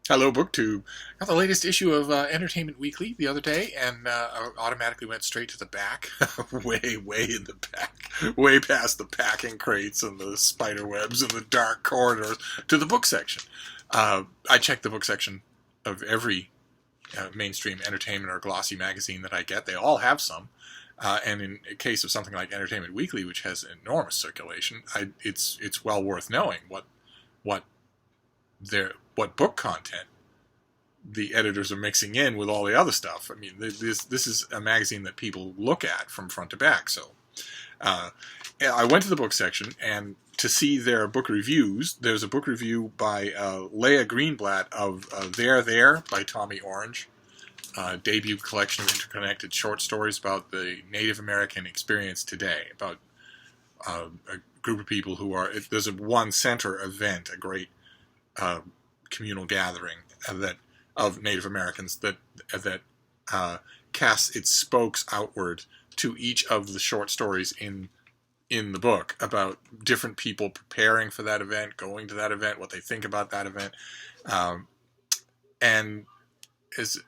Hello, BookTube. Got the latest issue of Entertainment Weekly the other day, and automatically went straight to the back, way in the back, way past the packing crates and the spider webs and the dark corridors to the book section. I check the book section of every mainstream entertainment or glossy magazine that I get. They all have some. And in a case of something like Entertainment Weekly, which has enormous circulation, it's well worth knowing what what book content the editors are mixing in with all the other stuff. I mean, this is a magazine that people look at from front to back. So I went to the book section, and to see their book reviews, there's a book review by Leah Greenblatt of There by Tommy Orange, debut collection of interconnected short stories about the Native American experience today, about a group of people who are, there's a one center event, a great communal gathering of Native Americans that casts its spokes outward to each of the short stories in the book about different people preparing for that event, going to that event, what they think about that event, and as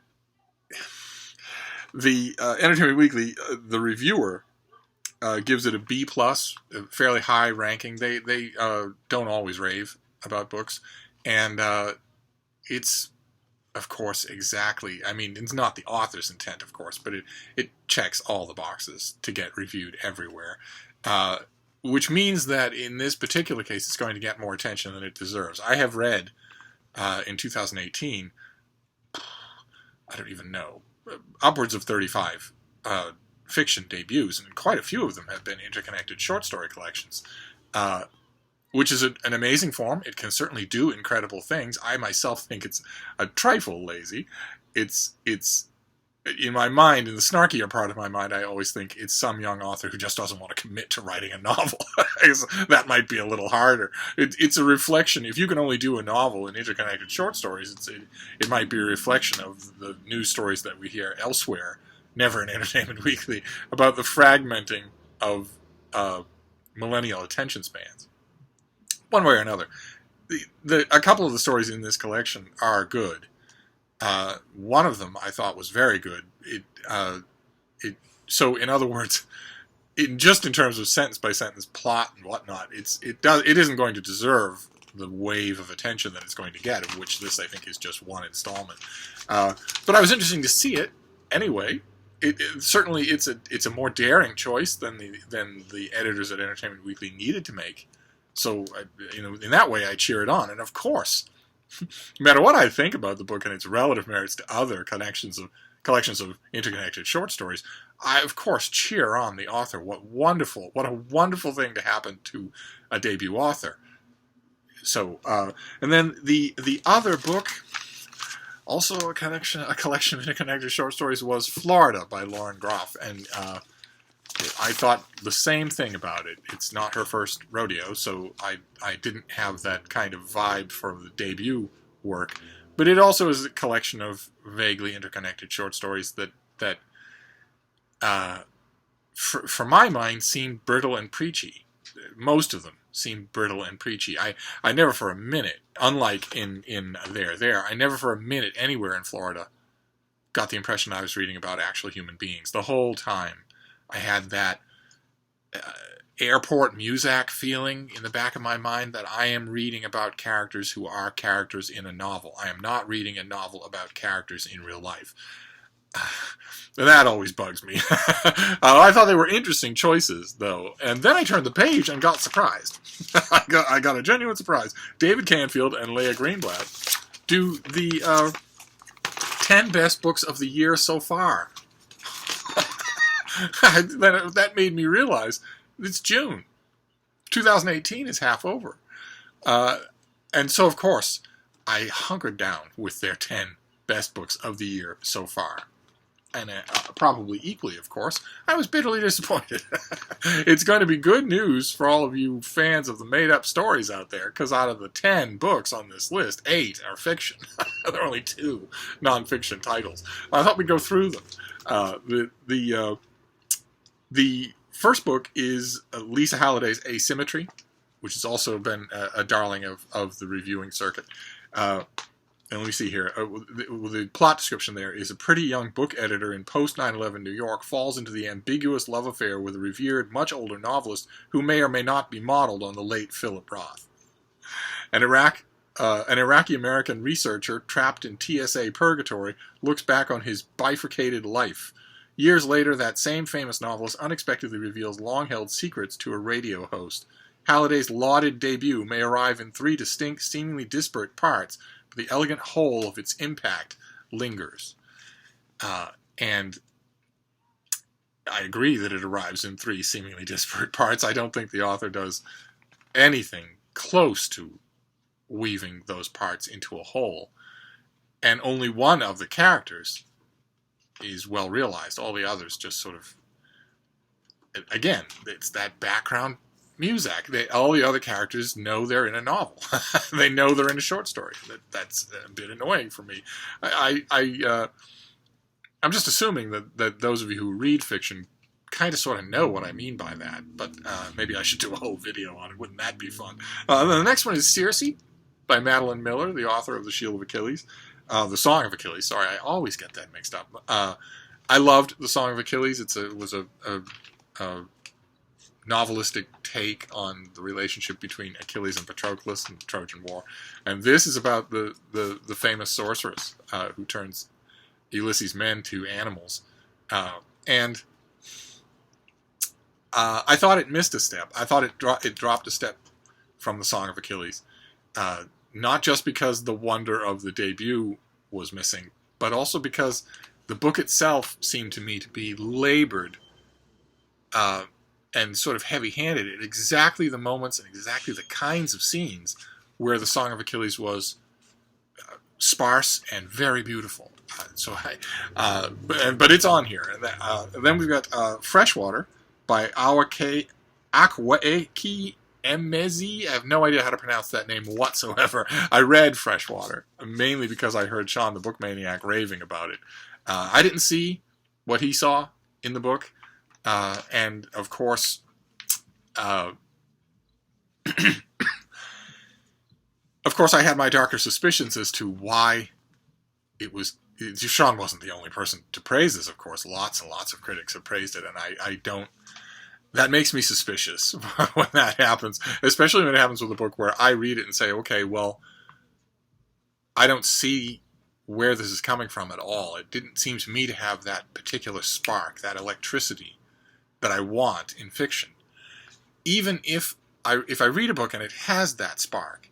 the Entertainment Weekly, the reviewer gives it a B+, a fairly high ranking. They don't always rave about books. And it's, of course, exactly, I mean, it's not the author's intent, of course, but it checks all the boxes to get reviewed everywhere. Which means that in this particular case, it's going to get more attention than it deserves. I have read, in 2018, I don't even know, upwards of 35 fiction debuts, and quite a few of them have been interconnected short story collections. Which is an amazing form. It can certainly do incredible things. I myself think it's a trifle lazy. It's in my mind, in the snarkier part of my mind, I always think it's some young author who just doesn't want to commit to writing a novel. That might be a little harder. It's a reflection. If you can only do a novel in interconnected short stories, it might be a reflection of the news stories that we hear elsewhere, never in Entertainment Weekly, about the fragmenting of millennial attention spans. One way or another, a couple of the stories in this collection are good. One of them I thought was very good. So in other words, just in terms of sentence by sentence plot and whatnot, it isn't going to deserve the wave of attention that it's going to get, of which this I think is just one installment. But I was interested to see it anyway. Certainly it's a more daring choice than the editors at Entertainment Weekly needed to make. So, in that way, I cheer it on. And of course, no matter what I think about the book and its relative merits to other collections of interconnected short stories, I, of course, cheer on the author. What a wonderful thing to happen to a debut author. So, and then the other book, also a collection of interconnected short stories, was Florida by Lauren Groff. And I thought the same thing about it. It's not her first rodeo, so I didn't have that kind of vibe for the debut work. But it also is a collection of vaguely interconnected short stories that for my mind, seem brittle and preachy. Most of them seem brittle and preachy. I never for a minute, unlike in There, I never for a minute anywhere in Florida got the impression I was reading about actual human beings. The whole time I had that airport Muzak feeling in the back of my mind that I am reading about characters who are characters in a novel. I am not reading a novel about characters in real life. That always bugs me. I thought they were interesting choices, though. And then I turned the page and got surprised. I got a genuine surprise. David Canfield and Leah Greenblatt do the 10 best books of the year so far. That made me realize it's June. 2018 is half over. And so, of course, I hunkered down with their 10 best books of the year so far. And probably equally, of course, I was bitterly disappointed. It's going to be good news for all of you fans of the made-up stories out there, because out of the 10 books on this list, 8 are fiction. There are only 2 non-fiction titles. I thought we'd go through them. The first book is Lisa Halliday's Asymmetry, which has also been a darling of the reviewing circuit. and let me see here. The plot description there is: a pretty young book editor in post 9/11 New York falls into the ambiguous love affair with a revered, much older novelist who may or may not be modeled on the late Philip Roth. An Iraqi-American researcher trapped in TSA purgatory looks back on his bifurcated life. Years later, that same famous novelist unexpectedly reveals long-held secrets to a radio host. Halliday's lauded debut may arrive in 3 distinct, seemingly disparate parts, but the elegant whole of its impact lingers. And I agree that it arrives in 3 seemingly disparate parts. I don't think the author does anything close to weaving those parts into a whole. And only one of the characters is well realized. All the others just sort of, again, it's that background music. All the other characters know they're in a novel. They know they're in a short story. That's a bit annoying for me. I'm just assuming that those of you who read fiction kind of sort of know what I mean by that, but maybe I should do a whole video on it. Wouldn't that be fun? The next one is Circe by Madeline Miller, the author of The Shield of Achilles. The Song of Achilles. Sorry, I always get that mixed up. I loved The Song of Achilles. It was a novelistic take on the relationship between Achilles and Patroclus in the Trojan War. And this is about the famous sorceress who turns Ulysses' men to animals. And I thought it missed a step. I thought it dropped a step from The Song of Achilles. Not just because the wonder of the debut was missing, but also because the book itself seemed to me to be labored and sort of heavy-handed at exactly the moments and exactly the kinds of scenes where The Song of Achilles was sparse and very beautiful. But it's on here. And then we've got Freshwater by Akwaeke Emezi. I have no idea how to pronounce that name whatsoever. I read Freshwater, mainly because I heard Sean the Book Maniac raving about it. I didn't see what he saw in the book. And, of course, I had my darker suspicions as to why it was... Sean wasn't the only person to praise this, of course. Lots and lots of critics have praised it, and I don't... That makes me suspicious when that happens, especially when it happens with a book where I read it and say, okay, well, I don't see where this is coming from at all. It didn't seem to me to have that particular spark, that electricity that I want in fiction. Even if I read a book and it has that spark,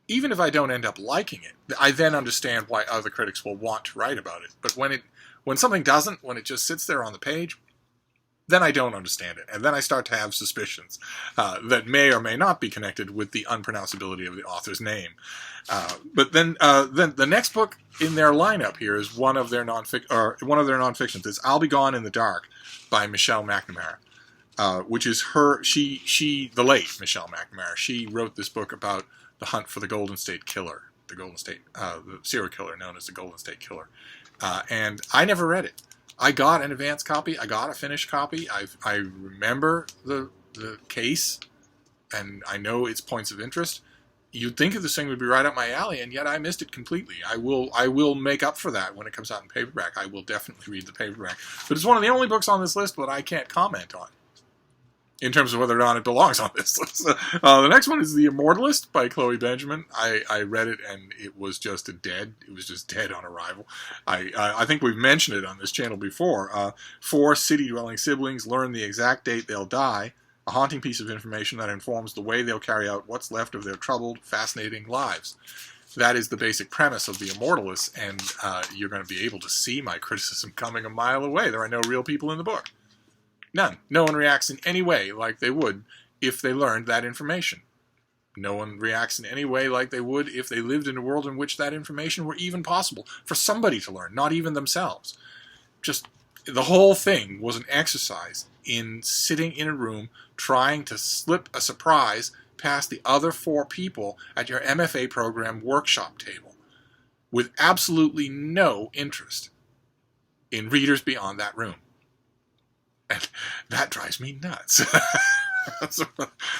even if I don't end up liking it, I then understand why other critics will want to write about it. But when something doesn't, when it just sits there on the page, then I don't understand it. And then I start to have suspicions that may or may not be connected with the unpronounceability of the author's name. But then the next book in their lineup here is one of their nonfictions. It's I'll Be Gone in the Dark by Michelle McNamara, which is the late Michelle McNamara. She wrote this book about the hunt for the Golden State Killer, the serial killer known as the Golden State Killer. And I never read it. I got an advanced copy. I got a finished copy. I remember the case, and I know its points of interest. You'd think that this thing would be right up my alley, and yet I missed it completely. I will make up for that when it comes out in paperback. I will definitely read the paperback. But it's one of the only books on this list that I can't comment on, in terms of whether or not it belongs on this list. The next one is The Immortalist by Chloe Benjamin. I read it, and it was just dead. It was just dead on arrival. I think we've mentioned it on this channel before. 4 city-dwelling siblings learn the exact date they'll die, a haunting piece of information that informs the way they'll carry out what's left of their troubled, fascinating lives. That is the basic premise of The Immortalist, and you're going to be able to see my criticism coming a mile away. There are no real people in the book. None. No one reacts in any way like they would if they learned that information. No one reacts in any way like they would if they lived in a world in which that information were even possible for somebody to learn, not even themselves. Just the whole thing was an exercise in sitting in a room trying to slip a surprise past the other 4 people at your MFA program workshop table with absolutely no interest in readers beyond that room. And that drives me nuts.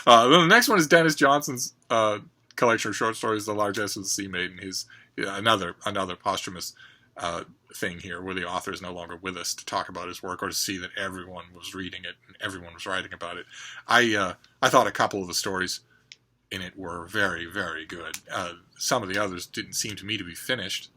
The next one is Dennis Johnson's collection of short stories, The Largesse of the Sea Maiden, his another posthumous thing here, where the author is no longer with us to talk about his work or to see that everyone was reading it and everyone was writing about it. I thought a couple of the stories in it were very, very good. Some of the others didn't seem to me to be finished,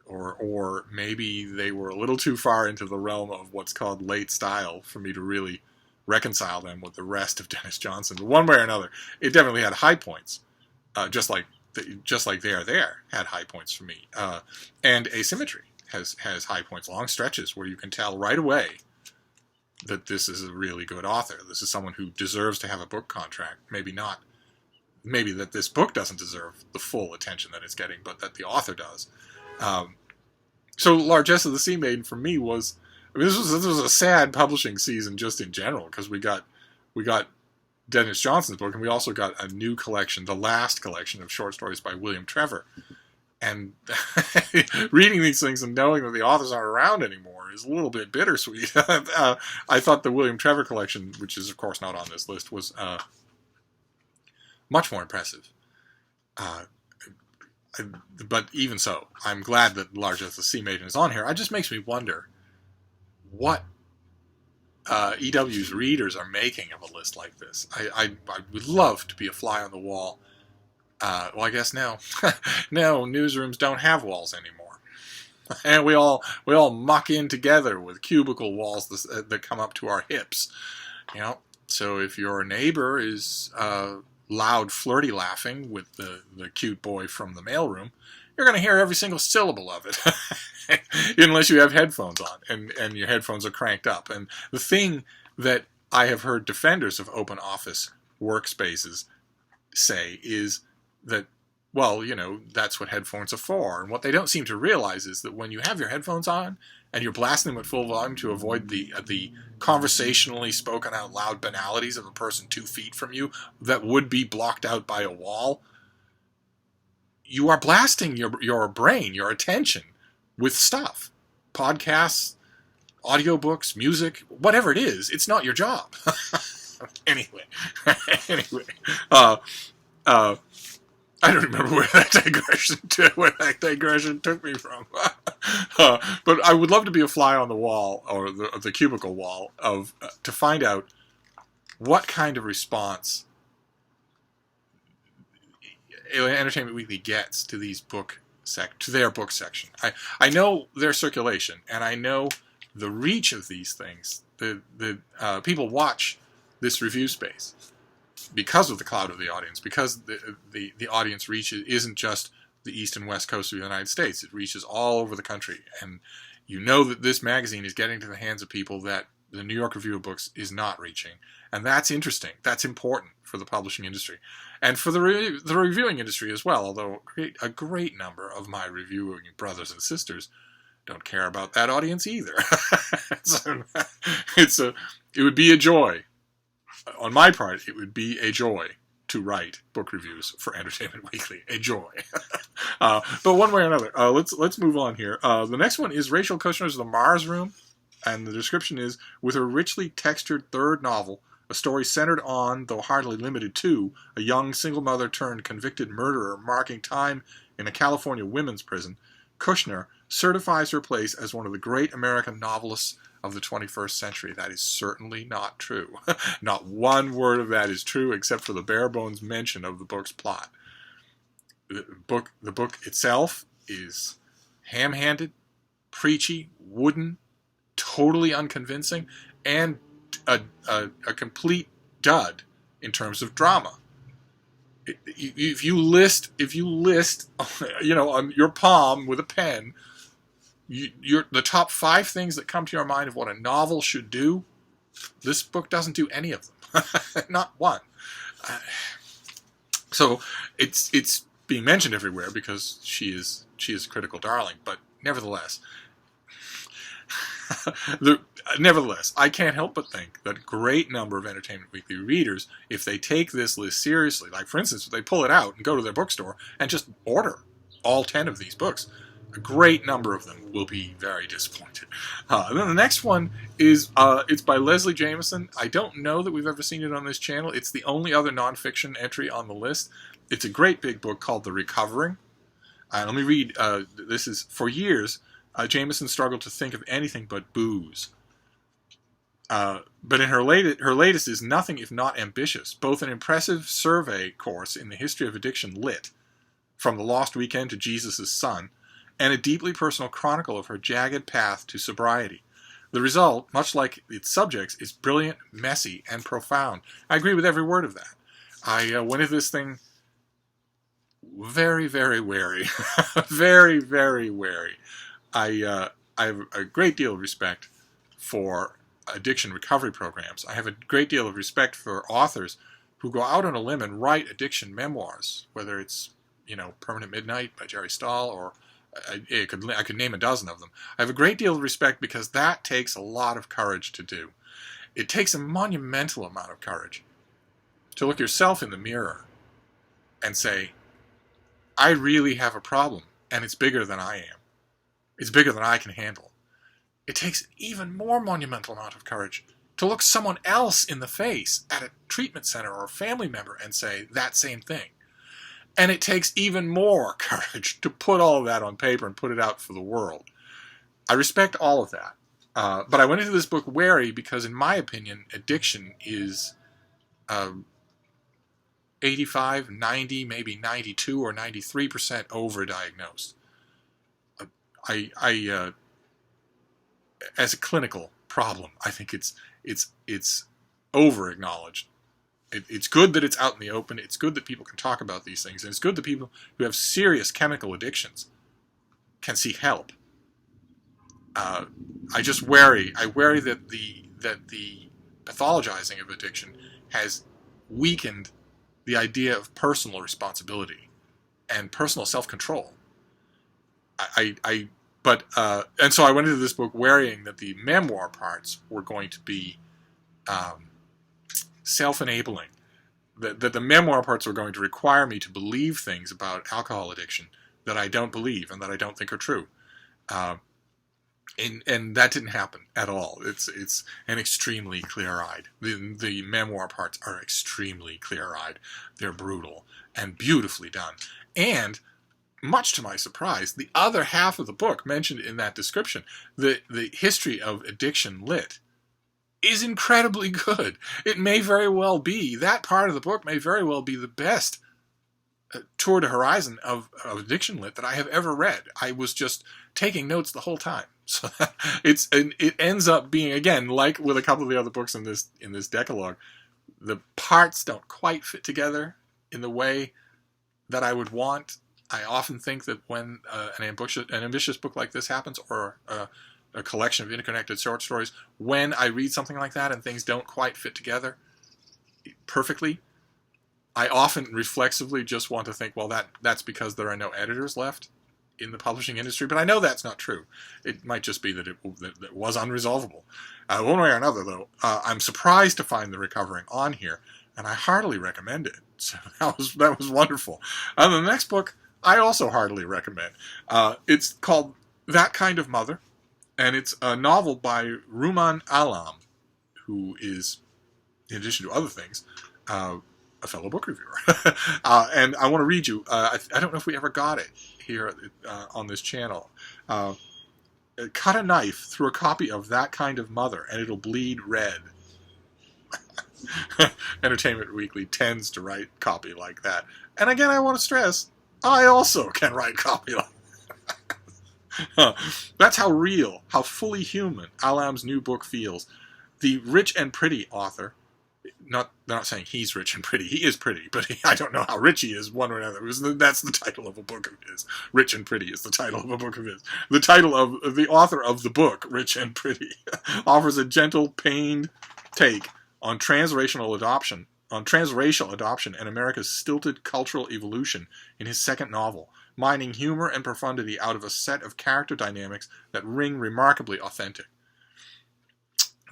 or maybe they were a little too far into the realm of what's called late style for me to really reconcile them with the rest of Dennis Johnson. But one way or another, it definitely had high points, just like They Are There had high points for me. And Asymmetry has high points, long stretches where you can tell right away that this is a really good author. This is someone who deserves to have a book contract. Maybe not. Maybe that this book doesn't deserve the full attention that it's getting, but that the author does. So Largesse of the Sea Maiden for me was, this was a sad publishing season just in general, because we got Dennis Johnson's book, and we also got a new collection, the last collection of short stories by William Trevor. And reading these things and knowing that the authors aren't around anymore is a little bit bittersweet. I thought the William Trevor collection, which is of course not on this list, was much more impressive. But even so, I'm glad that Largesse of the Sea Maiden is on here. It just makes me wonder what EW's readers are making of a list like this. I would love to be a fly on the wall. Well, I guess now newsrooms don't have walls anymore, and we all muck in together with cubicle walls that come up to our hips. So if your neighbor is loud, flirty laughing with the cute boy from the mailroom, you're going to hear every single syllable of it, unless you have headphones on and your headphones are cranked up. And the thing that I have heard defenders of open office workspaces say is that, well, that's what headphones are for. And what they don't seem to realize is that when you have your headphones on and you're blasting them at full volume to avoid the conversationally spoken out loud banalities of a person 2 feet from you that would be blocked out by a wall, you are blasting your brain, your attention with stuff. Podcasts, audiobooks, music, whatever it is, it's not your job. Anyway. I don't remember where that digression took me from. But I would love to be a fly on the wall, or the cubicle wall, to find out what kind of response Entertainment Weekly gets to these to their book section. I know their circulation, and I know the reach of these things. The people watch this review space because of the clout of the audience, because the audience reach isn't just the east and west coast of the United States. It reaches all over the country. And you know that this magazine is getting to the hands of people that the New York Review of Books is not reaching. And that's interesting. That's important for the publishing industry. And for the reviewing industry as well, although a great number of my reviewing brothers and sisters don't care about that audience either. It would be a joy. On my part, it would be a joy to write book reviews for Entertainment Weekly. A joy. But one way or another, let's move on here. The next one is Rachel Kushner's The Mars Room, and the description is, with her richly textured third novel, a story centered on, though hardly limited to, a young single mother turned convicted murderer marking time in a California women's prison, Kushner certifies her place as one of the great American novelists of the 21st century. That is certainly not true. Not one word of that is true, except for the bare bones mention of the book's plot. The book itself is ham-handed, preachy, wooden, totally unconvincing, and a complete dud in terms of drama. If you list, on your palm with a pen, the top 5 things that come to your mind of what a novel should do, this book doesn't do any of them. Not one. So it's being mentioned everywhere because she is a critical darling, but nevertheless, I can't help but think that a great number of Entertainment Weekly readers, if they take this list seriously, like for instance, if they pull it out and go to their bookstore and just order all 10 of these books, a great number of them will be very disappointed. And then the next one is it's by Leslie Jameson. I don't know that we've ever seen it on this channel. It's the only other nonfiction entry on the list. It's a great big book called The Recovering. Let me read. This is, for years, Jameson struggled to think of anything but booze. But in her latest is nothing if not ambitious, both an impressive survey course in the history of addiction lit, from the Lost Weekend to Jesus' Son, and a deeply personal chronicle of her jagged path to sobriety. The result, much like its subjects, is brilliant, messy, and profound. I agree with every word of that. I went into this thing very, very wary. Very, very wary. I have a great deal of respect for addiction recovery programs. I have a great deal of respect for authors who go out on a limb and write addiction memoirs, whether it's, Permanent Midnight by Jerry Stahl, or I could name a dozen of them. I have a great deal of respect because that takes a lot of courage to do. It takes a monumental amount of courage to look yourself in the mirror and say, I really have a problem, and it's bigger than I am. It's bigger than I can handle. It takes even more monumental amount of courage to look someone else in the face at a treatment center or a family member and say that same thing. And it takes even more courage to put all of that on paper and put it out for the world. I respect all of that. But I went into this book wary because, in my opinion, addiction is 85, 90, maybe 92 or 93% overdiagnosed. As a clinical problem, I think it's over-acknowledged. It's good that it's out in the open. It's good that people can talk about these things. And it's good that people who have serious chemical addictions can seek help. I worry that the pathologizing of addiction has weakened the idea of personal responsibility and personal self-control. And so I went into this book worrying that the memoir parts were going to be self-enabling, that the memoir parts were going to require me to believe things about alcohol addiction that I don't believe and that I don't think are true. And that didn't happen at all. It's an extremely clear-eyed. The memoir parts are extremely clear-eyed. They're brutal and beautifully done. And much to my surprise, the other half of the book mentioned in that description, the history of addiction lit, is incredibly good. It may very well be, that part of the book may very well be the best tour de horizon of addiction lit that I have ever read. I was just taking notes the whole time. So it ends up being, again, like with a couple of the other books in this decalogue, the parts don't quite fit together in the way that I would want. I often think that when an ambitious book like this happens, or a collection of interconnected short stories, when I read something like that and things don't quite fit together perfectly, I often reflexively just want to think, well, that's because there are no editors left in the publishing industry. But I know that's not true. It might just be that it was unresolvable. One way or another, though, I'm surprised to find the recovering on here, and I heartily recommend it. So that was wonderful. The next book I also heartily recommend. It's called That Kind of Mother, and it's a novel by Rumaan Alam, who is, in addition to other things, a fellow book reviewer. And I want to read you, I don't know if we ever got it here on this channel. Cut a knife through a copy of That Kind of Mother, and it'll bleed red. Entertainment Weekly tends to write copy like that. And again, I want to stress, I also can write copy like that. That's how real, how fully human Alam's new book feels. The rich and pretty author, they're not saying he's rich and pretty, he is pretty, but I don't know how rich he is, one way or another. That's the title of a book of his. Rich and Pretty is the title of a book of his. The title of the author of the book, Rich and Pretty, offers a gentle, pained take on transracial adoption and America's stilted cultural evolution in his second novel, mining humor and profundity out of a set of character dynamics that ring remarkably authentic.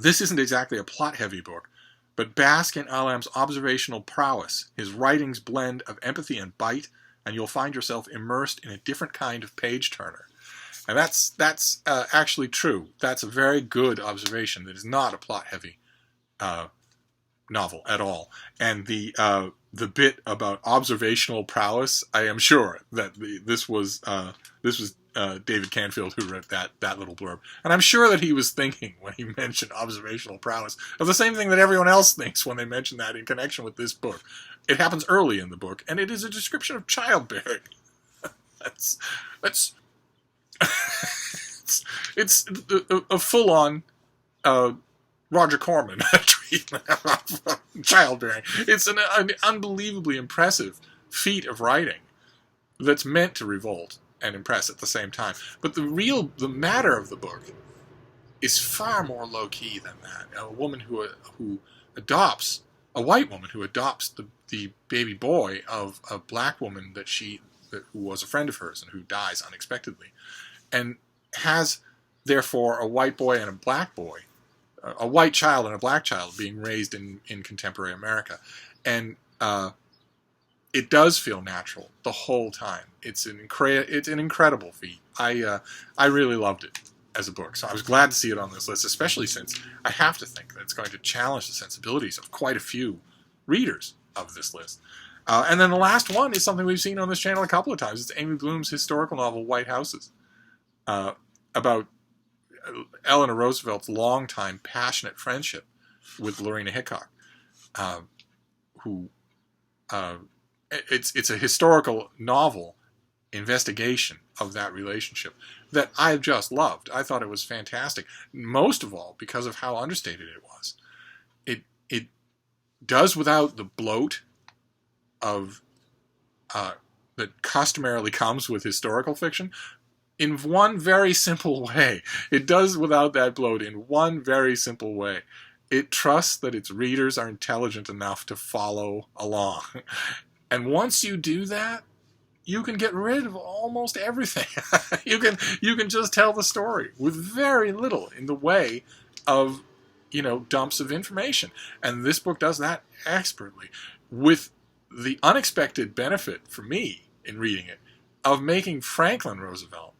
This isn't exactly a plot-heavy book, but bask in Alam's observational prowess, his writing's blend of empathy and bite, and you'll find yourself immersed in a different kind of page-turner. And that's actually true. That's a very good observation. That is not a plot-heavy novel at all. And the bit about observational prowess, I am sure that this was David Canfield who wrote that little blurb. And I'm sure that he was thinking, when he mentioned observational prowess, of the same thing that everyone else thinks when they mention that in connection with this book. It happens early in the book, and it is a description of childbearing. That's it's a full-on Roger Corman treatment of childbearing. It's an unbelievably impressive feat of writing that's meant to revolt and impress at the same time. But the matter of the book is far more low-key than that. A woman who adopts, a white woman who adopts the baby boy of a black woman who was a friend of hers and who dies unexpectedly, and has, therefore, a white boy and a black boy, a white child and a black child being raised in contemporary America. And it does feel natural the whole time. It's an incredible feat. I really loved it as a book, so I was glad to see it on this list, especially since I have to think that it's going to challenge the sensibilities of quite a few readers of this list. And then the last one is something we've seen on this channel a couple of times. It's Amy Bloom's historical novel, White Houses, about Eleanor Roosevelt's longtime passionate friendship with Lorena Hickok, it's a historical novel investigation of that relationship that I just loved. I thought it was fantastic, most of all because of how understated it was. It does without the bloat of that customarily comes with historical fiction, in one very simple way. It does without that bloat in one very simple way. It trusts that its readers are intelligent enough to follow along. And once you do that, you can get rid of almost everything. You can just tell the story with very little in the way of, dumps of information. And this book does that expertly, with the unexpected benefit for me in reading it of making Franklin Roosevelt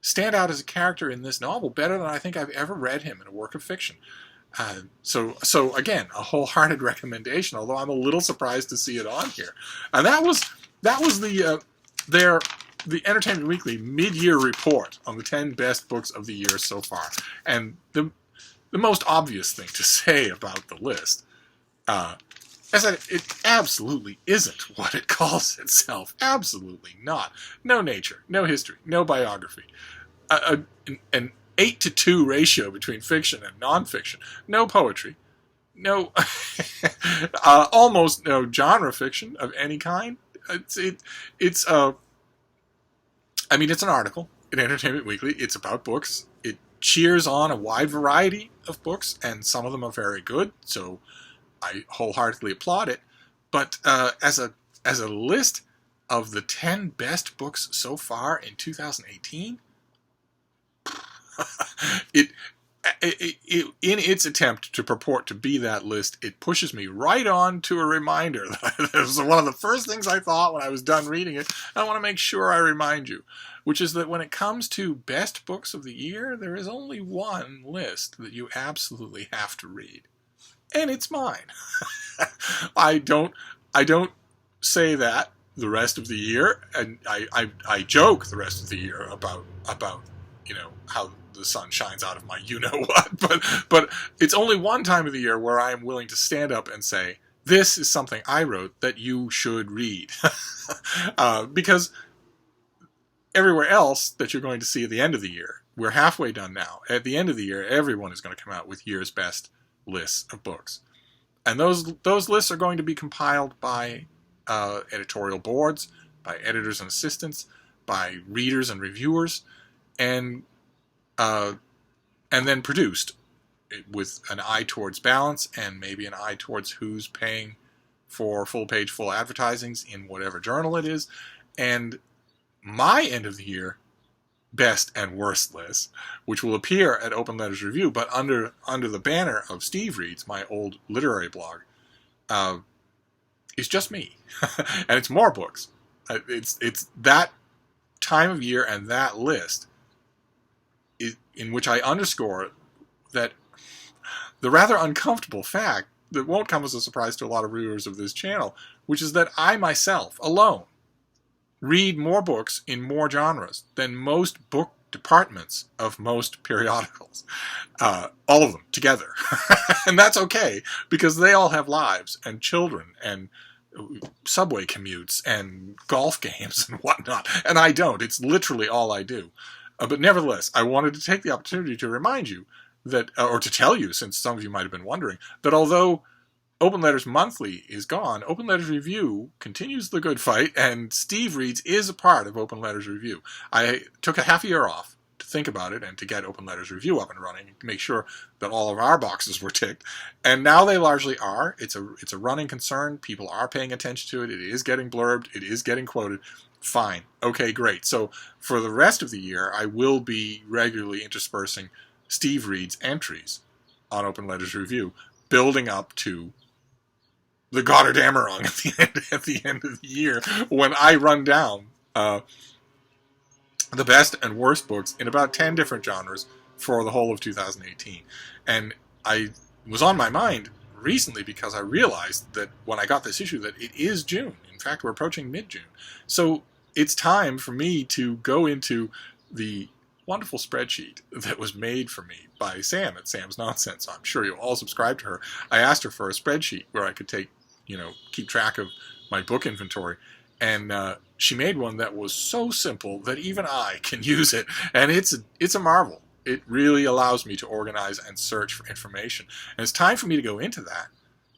stand out as a character in this novel better than I think I've ever read him in a work of fiction. So again, a wholehearted recommendation, although I'm a little surprised to see it on here. And that was the Entertainment Weekly mid-year report on the 10 best books of the year so far. And the most obvious thing to say about the list is that it absolutely isn't what it calls itself. Absolutely not. No nature, no history, no biography. An 8-to-2 ratio between fiction and nonfiction. No poetry. No, almost no genre fiction of any kind. It's an article in Entertainment Weekly. It's about books. It cheers on a wide variety of books, and some of them are very good, so I wholeheartedly applaud it. But as a list of the 10 best books so far in 2018, in its attempt to purport to be that list, it pushes me right on to a reminder. That was one of the first things I thought when I was done reading it. I want to make sure I remind you, which is that when it comes to best books of the year, there is only one list that you absolutely have to read, and it's mine. I don't say that the rest of the year, and I joke the rest of the year about how the sun shines out of my you-know-what, but it's only one time of the year where I am willing to stand up and say, this is something I wrote that you should read. Because everywhere else that you're going to see at the end of the year, we're halfway done now. At the end of the year, everyone is going to come out with year's best lists of books. And those lists are going to be compiled by editorial boards, by editors and assistants, by readers and reviewers, and then produced with an eye towards balance and maybe an eye towards who's paying for full-page, full advertisings in whatever journal it is. And my end of the year best and worst list, which will appear at Open Letters Review, but under the banner of Steve Reads, my old literary blog, is just me. And it's more books. It's that time of year and that list in which I underscore that the rather uncomfortable fact that won't come as a surprise to a lot of reviewers of this channel, which is that I myself, alone, read more books in more genres than most book departments of most periodicals. All of them together. And that's okay, because they all have lives and children and subway commutes and golf games and whatnot. And I don't. It's literally all I do. But nevertheless, I wanted to take the opportunity to remind you that, or to tell you, since some of you might have been wondering, that although Open Letters Monthly is gone, Open Letters Review continues the good fight, and Steve Reads is a part of Open Letters Review. I took a half a year off to think about it and to get Open Letters Review up and running, to make sure that all of our boxes were ticked. And now they largely are. It's a running concern. People are paying attention to it. It is getting blurbed. It is getting quoted. Fine. Okay, great. So for the rest of the year, I will be regularly interspersing Steve Reads entries on Open Letters Review, building up to the Gotterdammerung at the end of the year, when I run down the best and worst books in about 10 different genres for the whole of 2018. And I was on my mind recently because I realized that when I got this issue that it is June. In fact, we're approaching mid-June. So it's time for me to go into the wonderful spreadsheet that was made for me by Sam at Sam's Nonsense. I'm sure you'll all subscribe to her. I asked her for a spreadsheet where I could keep track of my book inventory. And she made one that was so simple that even I can use it. And it's a marvel. It really allows me to organize and search for information. And it's time for me to go into that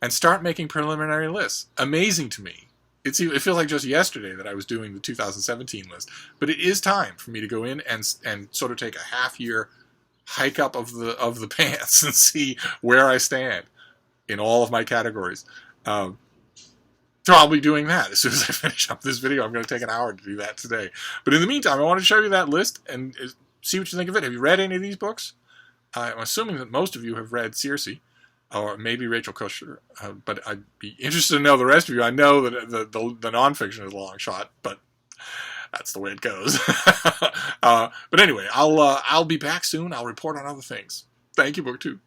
and start making preliminary lists. Amazing to me. It feels like just yesterday that I was doing the 2017 list. But it is time for me to go in and sort of take a half-year hike up of the pants and see where I stand in all of my categories. So I'll be doing that as soon as I finish up this video. I'm going to take an hour to do that today. But in the meantime, I want to show you that list and see what you think of it. Have you read any of these books? I'm assuming that most of you have read Circe, or maybe Rachel Kushner, but I'd be interested to know the rest of you. I know that the nonfiction is a long shot, but that's the way it goes. But anyway, I'll be back soon. I'll report on other things. Thank you, BookTube.